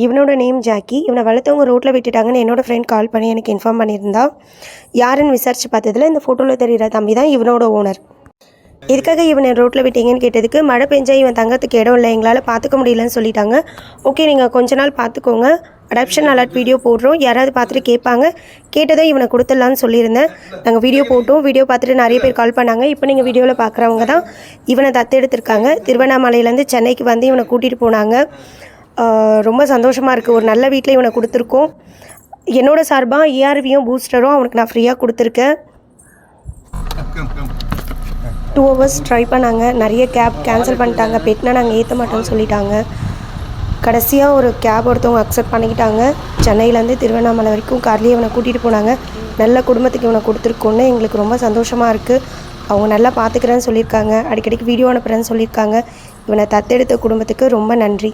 இவனோட name Jackie. இவனை வளர்த்தவங்க ரோட்டில் விட்டுட்டாங்கன்னு என்னோடய ஃப்ரெண்ட் கால் பண்ணி எனக்கு இன்ஃபார்ம் பண்ணியிருந்தா. யாருன்னு விசாரித்து பார்த்ததில் இந்த ஃபோட்டோவில் தெரிகிற தம்பி தான் இவனோட ஓனர். எதுக்காக இவனை ரோட்டில் விட்டீங்கன்னு கேட்டதுக்கு, மழை பெஞ்சா இவன் தங்கத்துக்கு இடம் இல்லை, எங்களால் பார்த்துக்க முடியலன்னு சொல்லிட்டாங்க. ஓகே, நீங்கள் கொஞ்ச நாள் பார்த்துக்கோங்க, அடாப்ஷன் அலர்ட் வீடியோ போடுறோம், யாராவது பார்த்துட்டு கேட்பாங்க, கேட்டதை இவனை கொடுத்துடலான்னு சொல்லியிருந்தேன். நாங்கள் வீடியோ போட்டோம், வீடியோ பார்த்துட்டு நிறைய பேர் கால் பண்ணாங்க. இப்போ நீங்கள் வீடியோவில் பார்க்குறவங்க தான் இவனை தத்தெடுத்திருக்காங்க. திருவண்ணாமலையிலேருந்து சென்னைக்கு வந்து இவனை கூட்டிகிட்டு போனாங்க. ரொம்ப சந்தோஷமாக இருக்குது. ஒரு நல்ல வீட்டில் இவனை கொடுத்துருக்கோம். என்னோடய சார்பாக ஏஆர்வியும் பூஸ்டரும் அவனுக்கு நான் ஃப்ரீயாக கொடுத்துருக்கேன். 2 hours ட்ரை பண்ணாங்க, நிறைய கேப் கேன்சல் பண்ணிட்டாங்க. பெட்னா நாங்கள் ஏற்ற மாட்டோம்னு சொல்லிட்டாங்க. கடைசியாக ஒரு கேப் ஒருத்தவங்க அக்செப்ட் பண்ணிக்கிட்டாங்க. சென்னையிலேருந்து திருவண்ணாமலை வரைக்கும் கார்லேயே இவனை கூட்டிகிட்டு போனாங்க. நல்ல குடும்பத்துக்கு இவனை கொடுத்துருக்கோன்னு எங்களுக்கு ரொம்ப சந்தோஷமாக இருக்குது. அவங்க நல்லா பார்த்துக்கிறேன்னு சொல்லியிருக்காங்க, அடிக்கடிக்கு வீடியோ அனுப்புகிறேன்னு சொல்லியிருக்காங்க. இவனை தத்தெடுத்த குடும்பத்துக்கு ரொம்ப நன்றி.